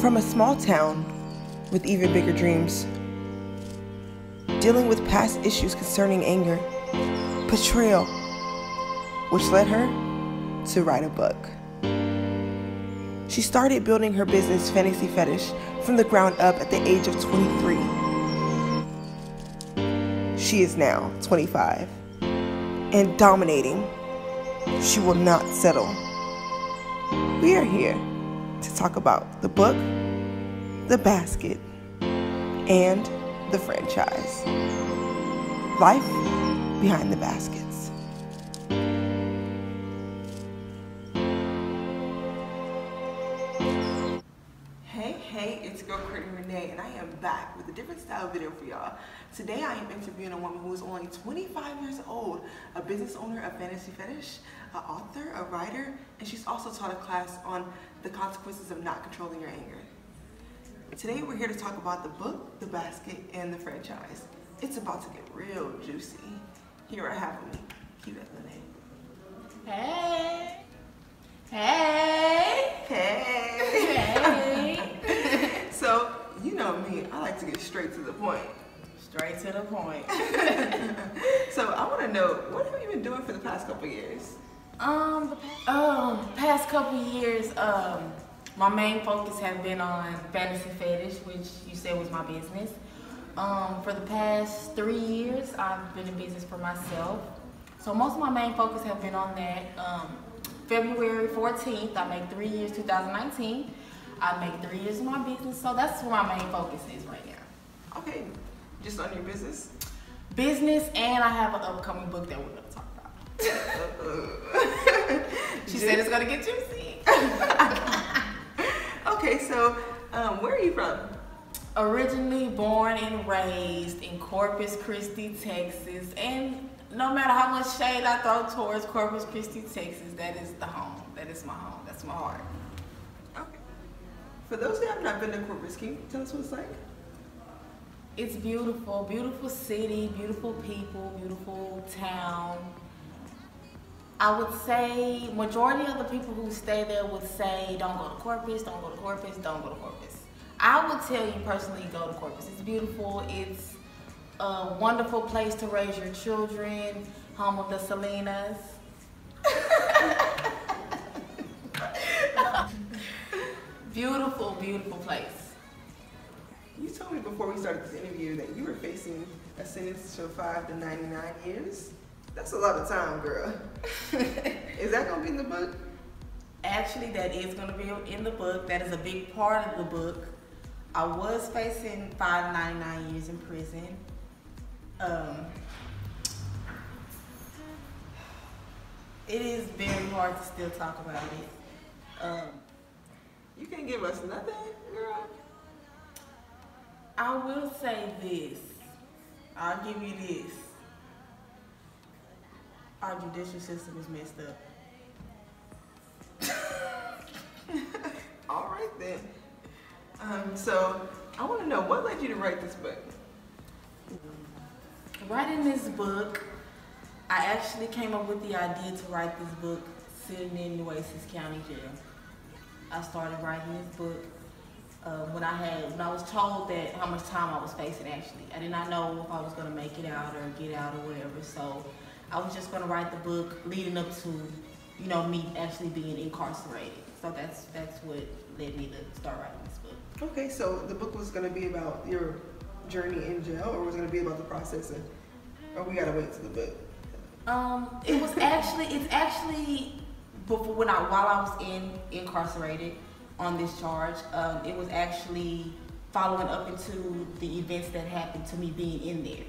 From a small town with even bigger dreams, dealing with past issues concerning anger, betrayal, which led her to write a book. She started building her business, Fantasy Fetish, from the ground up at the age of 23. She is now 25 and dominating. She will not settle. We are here to talk about the book, the basket, and the franchise. Life behind the baskets. Hey, it's your girl Rene, and I am back with a different style video for y'all. Today I am interviewing a woman who is only 25 years old, a business owner of Fantasy Fetish, an author, a writer, and she's also taught a class on the consequences of not controlling your anger. Today we're here to talk about the book, the basket, and the franchise. It's about to get real juicy. Here I have with me, Kevette Lanee. Hey! Hey! Hey! So, you know me, I like to get straight to the point. Straight to the point. So I want to know, what have you been doing for the past couple years? Past couple years, my main focus has been on Fantasy Fetish, which you said was my business. For the past 3 years, I've been in business for myself. So most of my main focus has been on that. February 14th, I make 3 years, 2019. I make 3 years of my business, so that's where my main focus is right now. Okay, just on your business? Business, and I have an upcoming book that we're going to talk about. She said it's going to get juicy. Okay, so where are you from? Originally born and raised in Corpus Christi, Texas, and no matter how much shade I throw towards Corpus Christi, Texas, that is the home. That is my home. That's my heart. Okay. For those who have not been to Corpus, can you tell us what it's like? It's beautiful. Beautiful city, beautiful people, beautiful town. I would say majority of the people who stay there would say, don't go to Corpus, don't go to Corpus, don't go to Corpus. I would tell you personally, go to Corpus. It's beautiful. It's a wonderful place to raise your children, home of the Salinas. Beautiful, beautiful place. You told me before we started this interview that you were facing a sentence of 5 to 99 years. That's a lot of time, girl. Is that gonna be in the book? Actually, that is gonna be in the book. That is a big part of the book. I was facing 5 to 99 years in prison. It is very hard to still talk about it. You can't give us nothing, girl? I will say this. I'll give you this. Our judicial system is messed up. All right then. So I want to know, what led you to write this book? Writing this book, I actually came up with the idea to write this book sitting in Nueces County Jail. I started writing this book when I was told that how much time I was facing. Actually, I did not know if I was going to make it out or get out or whatever. So I was just going to write the book leading up to, you know, me actually being incarcerated. So that's what led me to start writing this book. Okay, so the book was going to be about your journey in jail, or was it going to be about the process, or we got to wait till the book? It's actually before while I was incarcerated on this charge. It was actually following up into the events that happened to me being in there.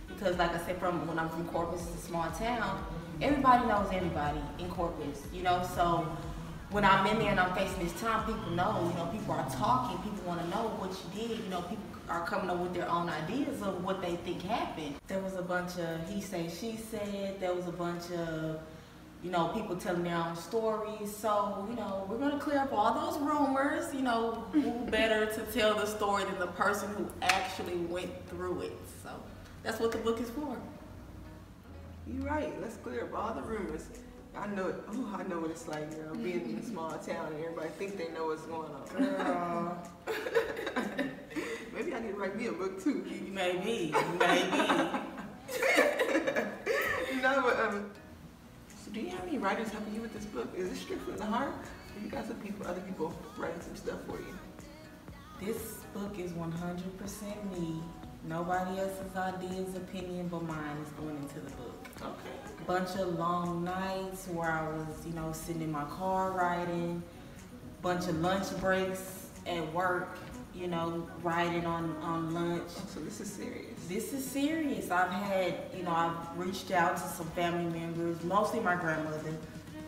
Because like I said, from when I'm from Corpus, it's a small town, everybody knows everybody in Corpus, you know, so when I'm in there and I'm facing this time, people know, you know, people are talking, people want to know what you did, you know, people are coming up with their own ideas of what they think happened. There was a bunch of he said, she said, there was a bunch of, you know, people telling their own stories, so, you know, we're going to clear up all those rumors, you know, who better to tell the story than the person who actually went through it, so that's what the book is for. You're right, let's clear up all the rumors. I know it. Oh, I know what it's like, girl, being in a small town and everybody think they know what's going on. Girl. write me a book too. Maybe. No, but so do you have any writers helping you with this book? Is it straight from the heart, or you got some people, other people writing some stuff for you? This book is 100% me. Nobody else's ideas, opinion, but mine is going into the book. Okay. Bunch of long nights where I was, sitting in my car writing. Bunch of lunch breaks at work, writing on lunch. Oh, so this is serious. This is serious. I've reached out to some family members, mostly my grandmother.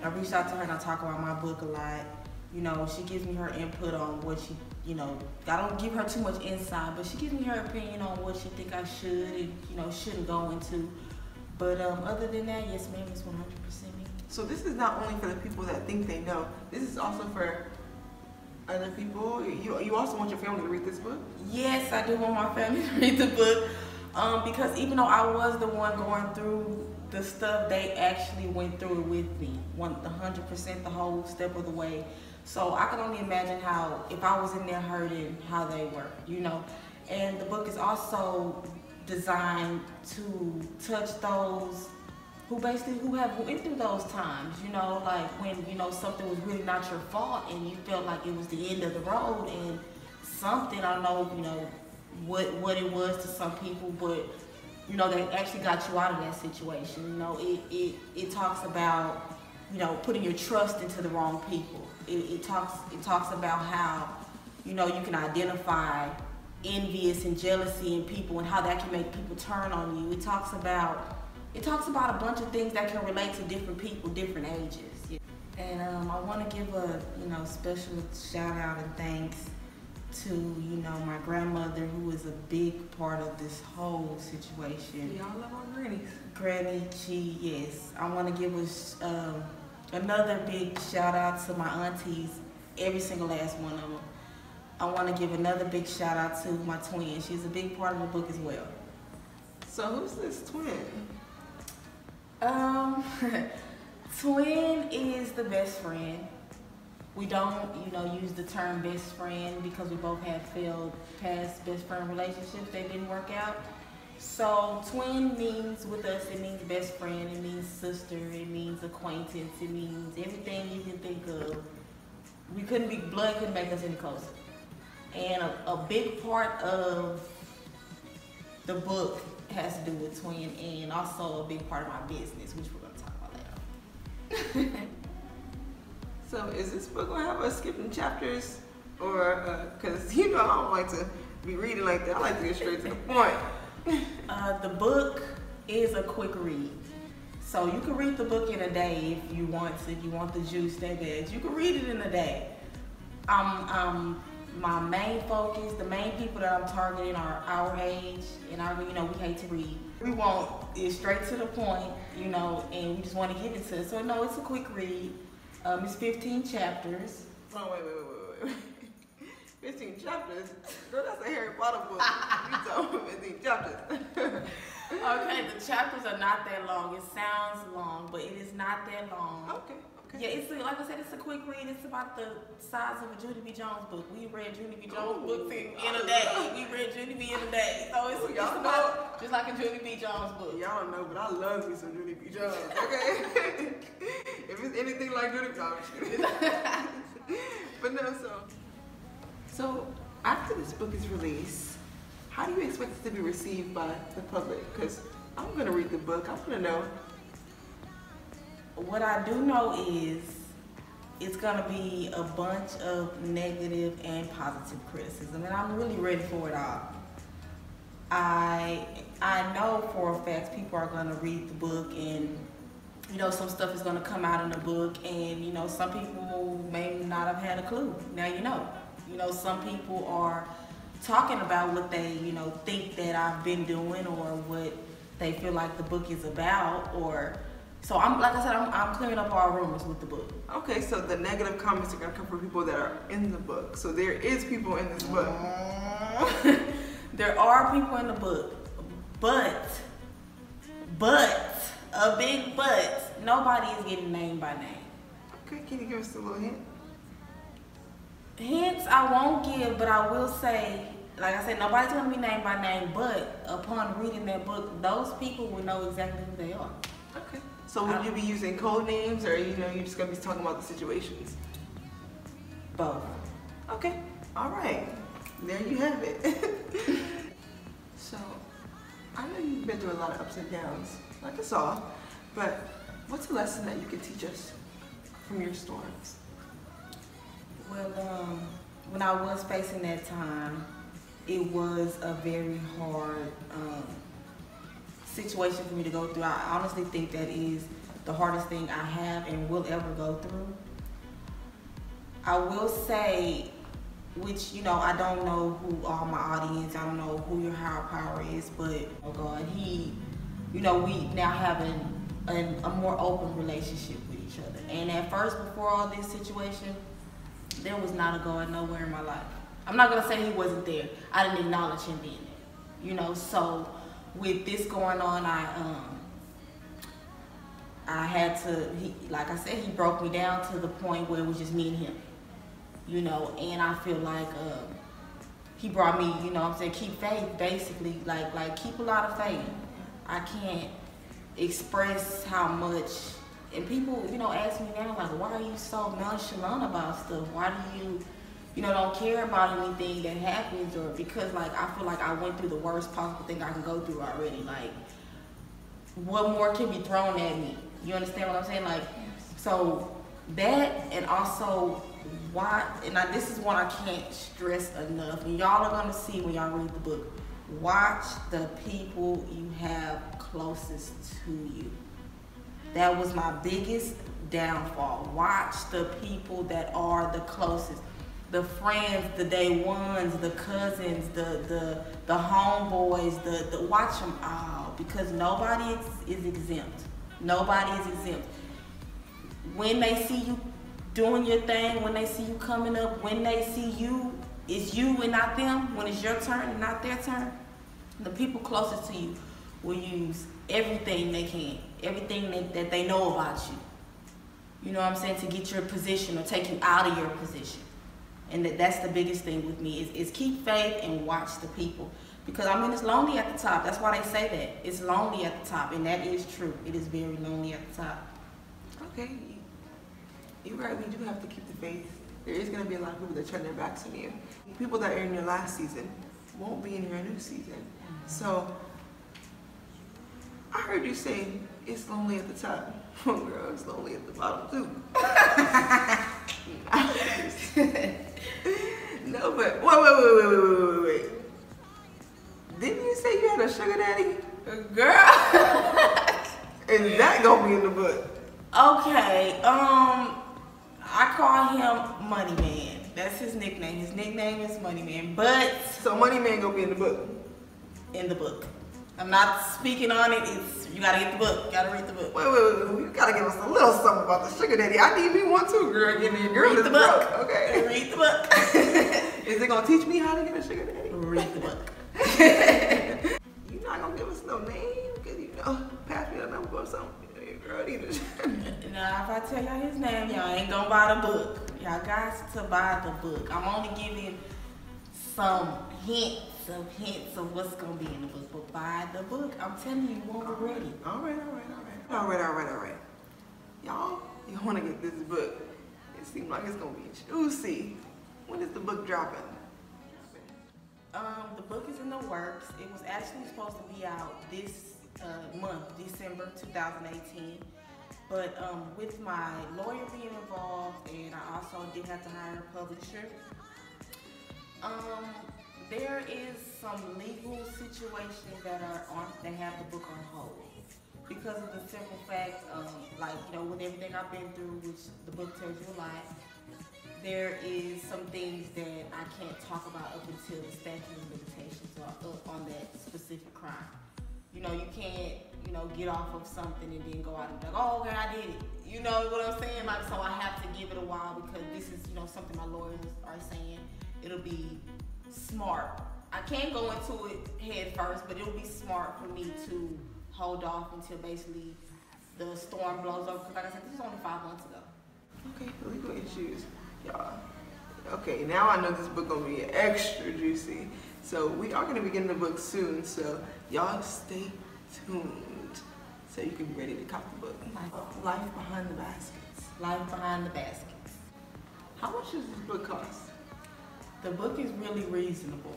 I reached out to her and I talk about my book a lot. She gives me her input on what she, I don't give her too much insight, but she gives me her opinion on what she think I should and, shouldn't go into. But other than that, yes ma'am, it's 100% me. So this is not only for the people that think they know, this is also for other people. You also want your family to read this book? Yes, I do want my family to read the book. Because even though I was the one going through the stuff, they actually went through it with me, 100% the whole step of the way. So I can only imagine how, if I was in there hurting, how they were, And the book is also designed to touch those who have went through those times, like when, something was really not your fault and you felt like it was the end of the road and something, I don't know, what it was to some people, but, they actually got you out of that situation. It talks about, putting your trust into the wrong people. It talks about how, you can identify envious and jealousy in people and how that can make people turn on you. It talks about a bunch of things that can relate to different people, different ages. And I want to give a special shout out and thanks to my grandmother, who is a big part of this whole situation. Y'all love our grannies. Granny, yes. I want to give another big shout out to my aunties, every single last one of them. I want to give another big shout out to my twin. She's a big part of the book as well. So who's this twin? Twin is the best friend. We don't, use the term best friend because we both have failed past best friend relationships that didn't work out. So twin means with us, it means best friend, it means sister, it means acquaintance, it means everything you can think of. Blood couldn't make us any closer. And a big part of the book has to do with twin, and also a big part of my business, which we're going to talk about later. So is this book going to have us skipping chapters? Or, because, I don't like to be reading like that. I like to get straight to the point. The book is a quick read. So you can read the book in a day if you want to. If you want the juice that bad, you can read it in a day. My main focus, the main people that I'm targeting are our age, and we hate to read. We want it straight to the point, and we just want to get into it. So no, it's a quick read. It's 15 chapters. Oh, wait. 15 chapters? Girl, that's a Harry Potter book. You told me 15 chapters. Okay, the chapters are not that long. It sounds long, but it is not that long. Okay. Yeah, like I said, it's a quick read. It's about the size of a Junie B. Jones book. We read Junie B. Jones books in a day. We read Junie B. in a day. So it's about just like a Junie B. Jones book. Y'all don't know, but I love me some Junie B. Jones, okay? If it's anything like Junie B. Jones. But no, so after this book is released, how do you expect it to be received by the public? Because I'm going to read the book. I'm going to know. What I do know is it's going to be a bunch of negative and positive criticism, and I'm really ready for it all. I know for a fact people are going to read the book, and some stuff is going to come out in the book, and some people may not have had a clue. Now some people are talking about what they think that I've been doing, or what they feel like the book is about, or so I'm clearing up all rumors with the book. Okay, so the negative comments are gonna come from people that are in the book. So there is people in this book. There are people in the book, but a big but. Nobody is getting name by name. Okay, can you give us a little hint? Hints I won't give, but I will say like I said, nobody's gonna be named by name, but upon reading that book, those people will know exactly who they are. Okay. So would you be using code names, or you're just gonna be talking about the situations? Both. Okay. All right. There you have it. So, I know you've been through a lot of ups and downs, like us all, but what's a lesson that you can teach us from your storms? Well, when I was facing that time, it was a very hard situation for me to go through. I honestly think that is the hardest thing I have and will ever go through. I will say, which, I don't know who all my audience, I don't know who your higher power is, but, oh God, we now have a more open relationship with each other. And at first, before all this situation, there was not a God nowhere in my life. I'm not gonna say he wasn't there. I didn't acknowledge him being there. So with this going on, I had to, like I said, he broke me down to the point where it was just me and him. And I feel like he brought me, keep faith, basically, like keep a lot of faith. I can't express how much, and people, ask me now, like, why are you so nonchalant about stuff? Why do you, don't care about anything that happens? Or because, like, I feel like I went through the worst possible thing I can go through already. Like, what more can be thrown at me? You understand what I'm saying? Like, so that, and also why, and this is one I can't stress enough, and y'all are gonna see when y'all read the book. Watch the people you have closest to you. That was my biggest downfall. Watch the people that are the closest. The friends, the day ones, the cousins, the homeboys, the watch them all, because nobody is exempt. Nobody is exempt. When they see you doing your thing, when they see you coming up, when they see you, it's you and not them. When it's your turn and not their turn, the people closest to you will use everything they can, everything that they know about you. You know what I'm saying? To get your position or take you out of your position. And that's the biggest thing with me is keep faith and watch the people. Because, it's lonely at the top. That's why they say that. It's lonely at the top, and that is true. It is very lonely at the top. Okay. You're right, we do have to keep the faith. There is going to be a lot of people that turn their backs on you. People that are in your last season won't be in your new season. So, I heard you say it's lonely at the top. Oh girl, it's lonely at the bottom too. No, but wait. Didn't you say you had a sugar daddy? Girl. Is that gonna be in the book? Okay, I call him Money Man. That's his nickname. His nickname is Money Man. But so Money Man gonna be in the book? In the book. I'm not speaking on it. You gotta get the book. You gotta read the book. Wait. You gotta give us a little something about the sugar daddy. I need me one too, girl. Give me a girl. Read the book. Okay. Read the book. Is it gonna teach me how to get a sugar daddy? Read the book. You're not gonna give us no name, cause pass me a number or something. Girl, Now, if I tell y'all his name, y'all ain't gonna buy the book. Y'all got to buy the book. I'm only giving some hints of what's gonna be in the book, but buy the book. I'm telling you won't regret it. All right. Y'all, you wanna get this book. It seems like it's gonna be juicy. When is the book dropping? The book is in the works. It was actually supposed to be out this month, December 2018. But with my lawyer being involved, and I also did have to hire a publisher, there is some legal situations that have the book on hold. Because of the simple fact, with everything I've been through, which the book tells you a lot, there is some things that I can't talk about up until the statute of limitations are up on that specific crime. You can't, get off of something and then go out and be like, oh, okay, I did it. You know what I'm saying? So I have to give it a while because this is, something my lawyers are saying. It'll be smart. I can't go into it head first, but it'll be smart for me to hold off until basically the storm blows over. Because like I said, this is only 5 months ago. Okay, legal issues. Y'all. Okay, now I know this book gonna be extra juicy. So we are going to begin the book soon, so y'all stay tuned so you can be ready to cop the book. Life Behind the Baskets. Life Behind the Baskets. How much does this book cost? The book is really reasonable.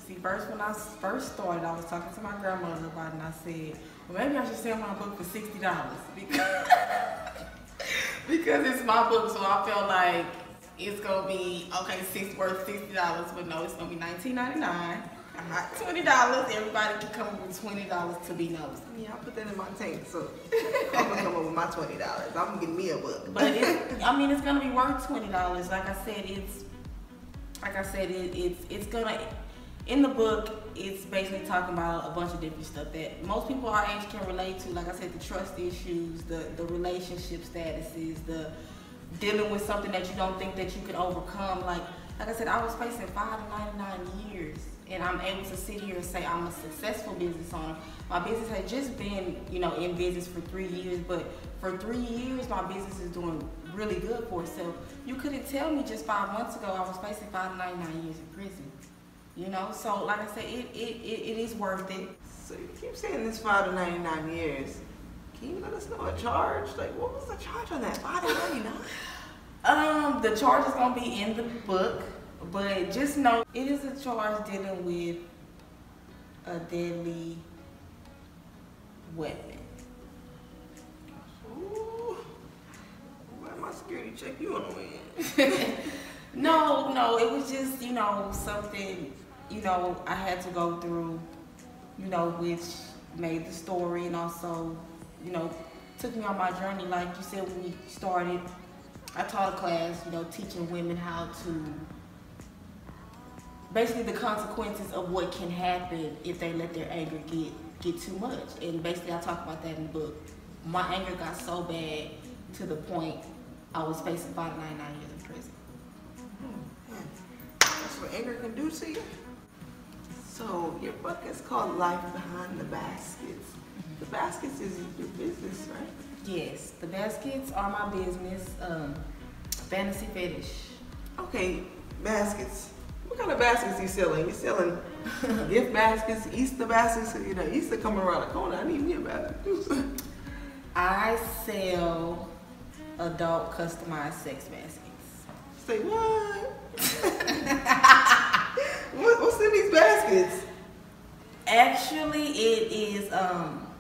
See, first when I first started, I was talking to my grandmother about it, and I said, well, maybe I should sell my book for $60 because it's my book, so I felt like it's gonna be okay. Worth $60, but no, it's gonna be $19.99, not $20. Everybody can come up with $20 to be nosy. Yeah, I put that in my tank, so I'm gonna come up with my $20. I'm gonna get me a book. But it's gonna be worth $20. Like I said, it's gonna. In the book, it's basically talking about a bunch of different stuff that most people our age can relate to. Like I said, the trust issues, the relationship statuses, the dealing with something that you don't think that you can overcome. Like I said, I was facing 5 to 99 years, and I'm able to sit here and say I'm a successful business owner. My business had just been, in business for 3 years, but for 3 years, my business is doing really good for itself. You couldn't tell me just 5 months ago I was facing 5 to 99 years in prison. So like I said, it is worth it. So you keep saying this 5 to 99 years. Can you let us know a charge? Like, what was the charge on that 5 to 99? The charge is gonna be in the book, but just know it is a charge dealing with a deadly weapon. Ooh, why my security check you on the way? No, it was just something I had to go through, which made the story, and also took me on my journey. Like you said, when we started, I taught a class, teaching women how to, basically the consequences of what can happen if they let their anger get too much. And basically I talk about that in the book. My anger got so bad to the point I was facing 5 to 99 years in prison. That's what anger can do to you. So your book is called Life Behind the Baskets. The baskets is your business, right? Yes, the baskets are my business. Fantasy Fetish. Okay, baskets. What kind of baskets are you selling? You selling gift baskets, Easter baskets? Easter coming around the corner. I need me a basket. I sell adult customized sex baskets. Say what? What's in these baskets? Actually, it is,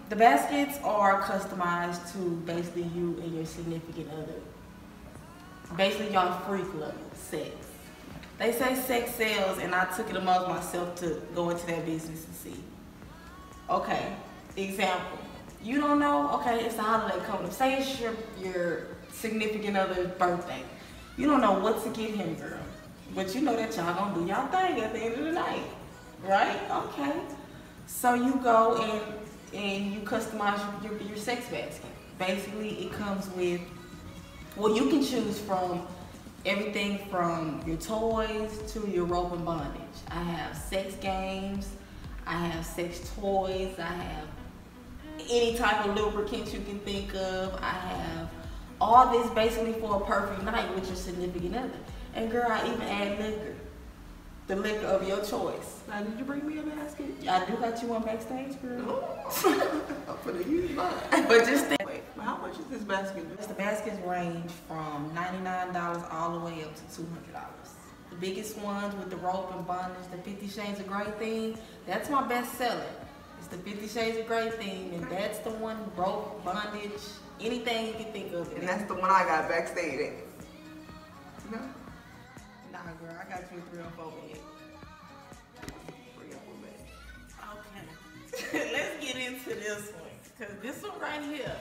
the baskets are customized to basically you and your significant other. Basically, y'all freak level, sex. They say sex sells, and I took it among myself to go into that business and see. Okay, example. You don't know, okay, it's the holiday coming up. Say it's your significant other's birthday. You don't know what to get him, girl. But you know that y'all gonna do y'all thing at the end of the night, right? Okay. So you go and you customize your sex basket. Basically, it comes with, well, you can choose from everything from your toys to your rope and bondage. I have sex games, I have sex toys, I have any type of lubricant you can think of. I have all this basically for a perfect night with your significant other. And girl, I even add liquor. The liquor of your choice. Now, did you bring me a basket? I do got you one backstage, girl. Oh. I'm gonna use mine. But just think. Wait, how much is this basket? The baskets range from $99 all the way up to $200. The biggest ones with the rope and bondage, the 50 Shades of Grey theme, that's my best seller. It's the 50 Shades of Grey theme, and that's the one, rope, bondage, anything you can think of. And that's the one I got backstage at. No? Nah, girl, I got you a 304 bag. 304 bag. Okay. Let's get into this one. Because this one right here.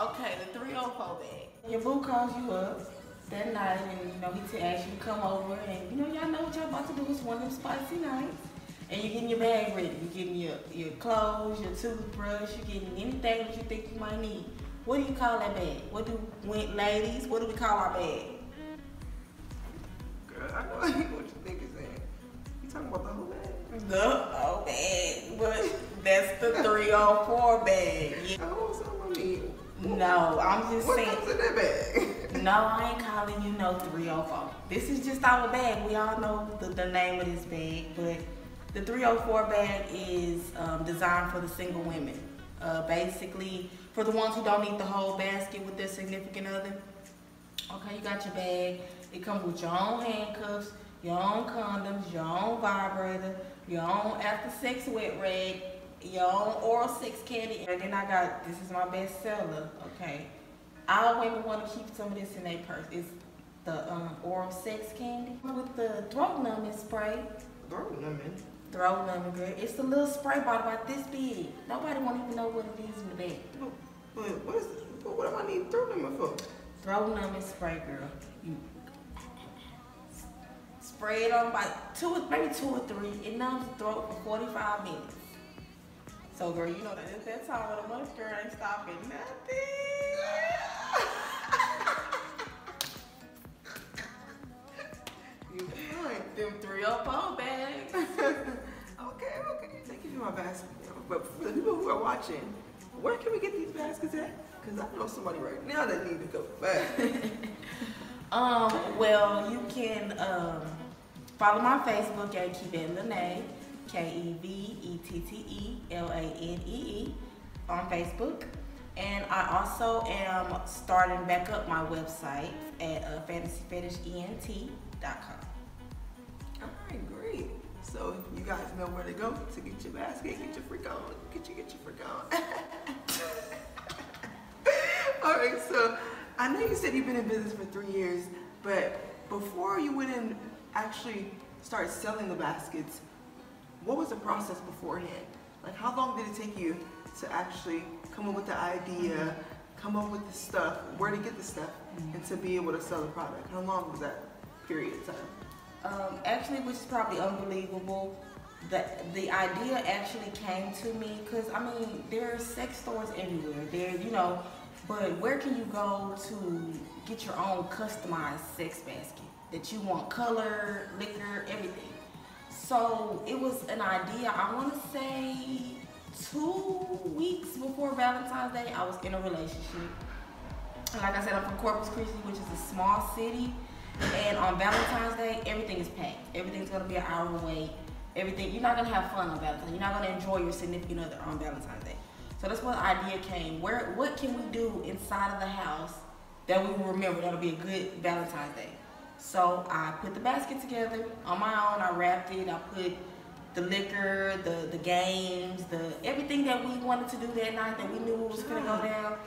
Okay, the 304 bag. Your boo calls you up that night and, he asks you to come over and, y'all know what y'all about to do. It's one of them spicy nights. And you're getting your bag ready. You're getting your clothes, your toothbrush, you're getting anything that you think you might need. What do you call that bag? Ladies, what do we call our bag? Girl, I know what you think it's saying. You talking about the whole bag? The whole bag. But that's the 304 bag. Yeah. Oh, so I mean, no, I'm just saying. What comes in that bag? No, I ain't calling you no 304. This is just our bag. We all know the name of this bag, but The 304 bag is designed for the single women. Basically, for the ones who don't need the whole basket with their significant other. Okay, you got your bag. It comes with your own handcuffs, your own condoms, your own vibrator, your own after-sex wet rag, your own oral sex candy. And then I got, this is my best seller, okay. All women want to keep some of this in their purse. It's the oral sex candy with the throat numbing spray. Throat numbing? Throat numbing, girl. It's a little spray bottle about this big. Nobody won't even know what it is in the bag. But what do I need throat numbing for? Throat numbing spray, girl. You spray it on about maybe two or three. It numbs the throat for 45 minutes. So, girl, you know that time of the month, girl, ain't stopping nothing. You like Them 304 bags. Okay. Thank you for my basket. But for the people who are watching, where can we get these baskets at? Because I know somebody right now that need to go back. Well, you can follow my Facebook at Kevette Lanee, KevettLanee on Facebook. And I also am starting back up my website at fetishent.com. Alright, great. So you guys know where to go to get your basket, get your freak on, get your freak on. Alright, so I know you said you've been in business for 3 years, but before you went and actually started selling the baskets, what was the process beforehand? Like, how long did it take you to actually come up with the idea, come up with the stuff, where to get the stuff, and to be able to sell the product? How long was that period of time? Actually, which is probably unbelievable, the idea actually came to me because, I mean, there are sex stores everywhere. There, you know, but where can you go to get your own customized sex basket that you want, color, liquor, everything? So it was an idea, I want to say 2 weeks before Valentine's Day. I was in a relationship. And like I said, I'm from Corpus Christi, which is a small city. And on Valentine's Day, everything is packed. Everything's gonna be an hour away. Everything, you're not gonna have fun on Valentine's Day. You're not gonna enjoy your significant other on Valentine's Day. So that's where the idea came. What can we do inside of the house that we will remember that'll be a good Valentine's Day? So I put the basket together on my own. I wrapped it. I put the liquor, the games, everything that we wanted to do that night that we knew was gonna go down.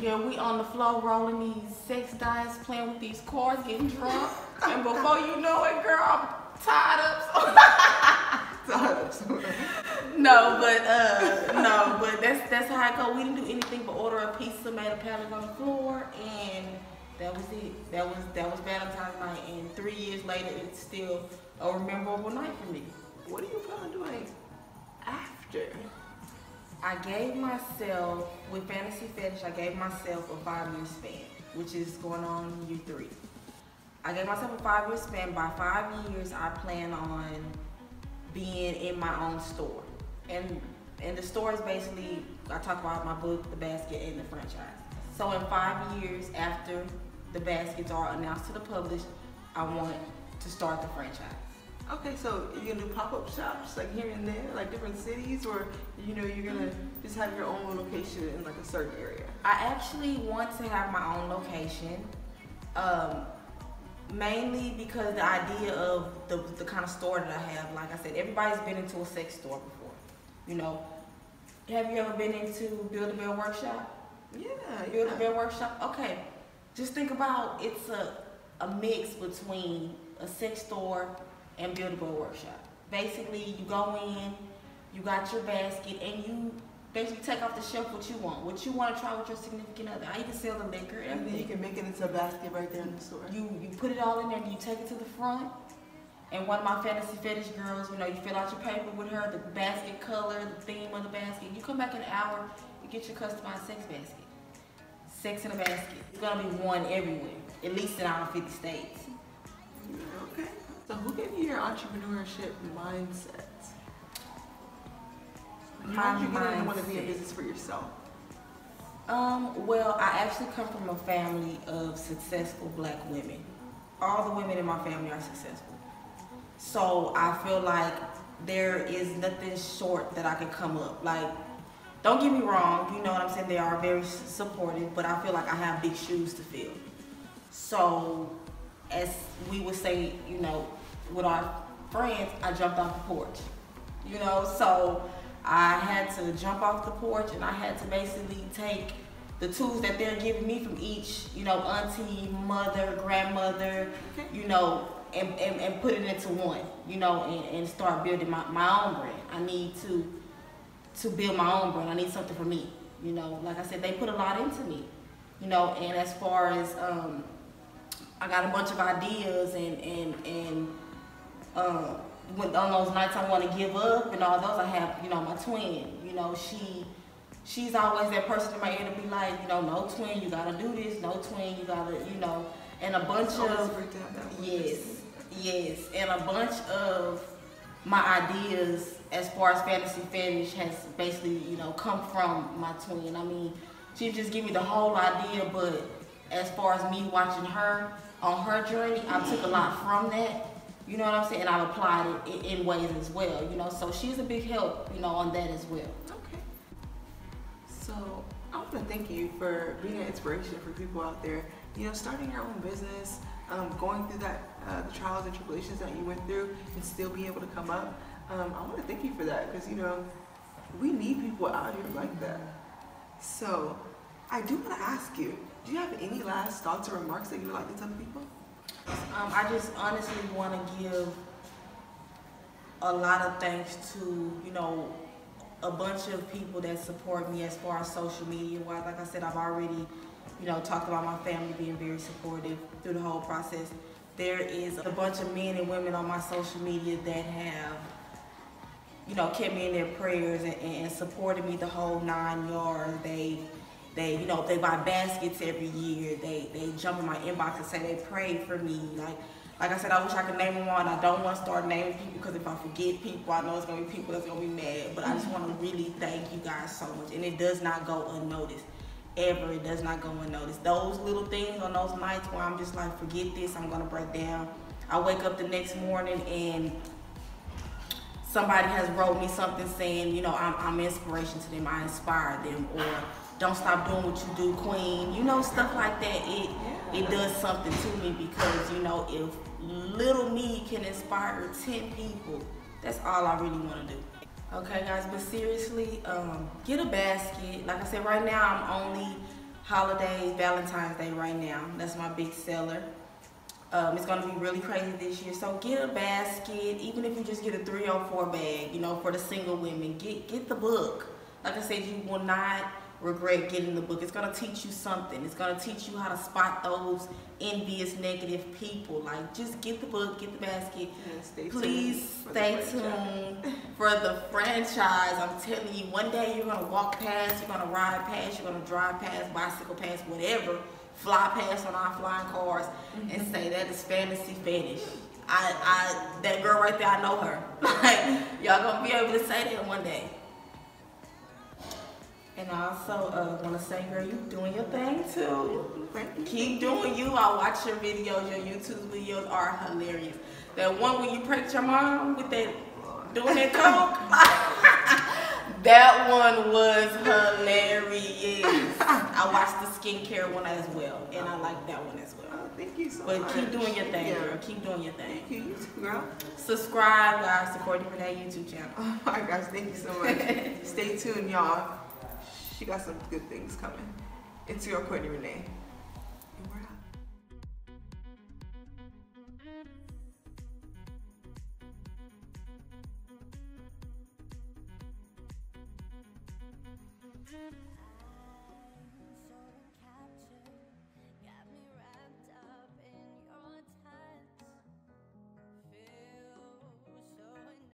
Yeah, we on the floor rolling these sex dice, playing with these cards, getting drunk, and before you know it, girl, I'm tied up. No, but that's how I go. We didn't do anything but order a pizza, made a pallet on the floor, and that was it. That was Valentine's night, and 3 years later, it's still a memorable night for me. What are you plan on doing after? I gave myself, with Fantasy Fetish, I gave myself a 5-year span, which is going on year 3. I gave myself a 5-year span. By 5 years, I plan on being in my own store. And the store is basically, I talk about my book, the basket, and the franchise. So in 5 years after the baskets are announced to the public, I want to start the franchise. Okay, so you're gonna do pop-up shops like here and there, like different cities, or you know you're gonna just have your own location in like a certain area? I actually want to have my own location, mainly because the idea of the kind of store that I have, like I said, everybody's been into a sex store before. You know, have you ever been into Build-A-Bear Workshop? Yeah. Build-A-Bear Workshop. Okay, just think about it's a mix between a sex store and Build-A-Bear Workshop. Basically, you go in, you got your basket, and you basically take off the shelf what you want to try with your significant other. I even sell the liquor, everything. And then you can make it into a basket right there in the store. You put it all in there, and you take it to the front, and one of my Fantasy Fetish girls, you know, you fill out your paper with her, the basket color, the theme of the basket. You come back in an hour, you get your customized sex basket. Sex in a basket. It's gonna be one everywhere, at least in our 50 states. Okay. So who gave you your entrepreneurship mindset? How did you get in and want to be in business for yourself? Well, I actually come from a family of successful black women. All the women in my family are successful. So I feel like there is nothing short that I can come up. Like, don't get me wrong, you know what I'm saying, they are very supportive, but I feel like I have big shoes to fill. So, as we would say, you know, with our friends, I jumped off the porch. You know, so I had to jump off the porch and I had to basically take the tools that they're giving me from each, you know, auntie, mother, grandmother, you know, and put it into one, you know, and start building my own brand. I need to build my own brand. I need something for me, you know. Like I said, they put a lot into me, you know, and as far as, I got a bunch of ideas and when on those nights I want to give up and all those, I have, you know, my twin, you know, she's always that person in my ear to be like, you know, no twin, you gotta do this, no twin, you gotta, you know, and a bunch yes, and a bunch of my ideas as far as fantasy fetish has basically, you know, come from my twin. I mean, she just give me the whole idea, but as far as me watching her on her journey, I took a lot from that. You know what I'm saying? And I've applied it in ways as well, you know. So she's a big help, you know, on that as well. Okay. So I want to thank you for being an inspiration for people out there. You know, starting your own business, going through that, the trials and tribulations that you went through, and still being able to come up. I want to thank you for that because, you know, we need people out here like that. So I do want to ask you, do you have any last thoughts or remarks that you would like to tell people? I just honestly want to give a lot of thanks to, you know, a bunch of people that support me as far as social media wise. Like I said, I've already, you know, talked about my family being very supportive through the whole process. There is a bunch of men and women on my social media that have, you know, kept me in their prayers and supported me the whole 9 yards. They, you know, they buy baskets every year. They jump in my inbox and say they prayed for me. Like I said, I wish I could name them all, and I don't want to start naming people because if I forget people, I know it's going to be people that's going to be mad. But I just want to really thank you guys so much. And it does not go unnoticed. Ever. It does not go unnoticed. Those little things on those nights where I'm just like, forget this, I'm going to break down. I wake up the next morning and somebody has wrote me something saying, you know, I'm inspiration to them, I inspire them, or don't stop doing what you do, queen. You know, stuff like that. It does something to me because, you know, if little me can inspire 10 people, that's all I really want to do. Okay, guys, but seriously, get a basket. Like I said, right now I'm only holidays, Valentine's Day right now. That's my big seller. It's going to be really crazy this year. So get a basket, even if you just get a 304 bag, you know, for the single women. Get the book. Like I said, you will not regret getting the book. It's going to teach you something. It's going to teach you how to spot those envious, negative people. Like, just get the book, get the basket. Please stay tuned for the franchise. I'm telling you, one day you're going to walk past, you're going to ride past, you're going to drive past, bicycle past, whatever, fly past on our flying cars and say that is fantasy fetish. That girl right there, I know her. Like, y'all going to be able to say that one day. And I also want to say, girl, you doing your thing too. Keep doing you. I watch your videos. Your YouTube videos are hilarious. That one where you pranked your mom with that, doing that coke, that one was hilarious. I watched the skincare one as well, and I like that one as well. Oh, thank you so much. But keep doing your thing, girl. Keep doing your thing. Thank you. You too, girl. Subscribe, guys, to Kortnee YouTube channel. Oh my gosh, thank you so much. Stay tuned, y'all. She got some good things coming. It's your Kortnee Rene. And we're out.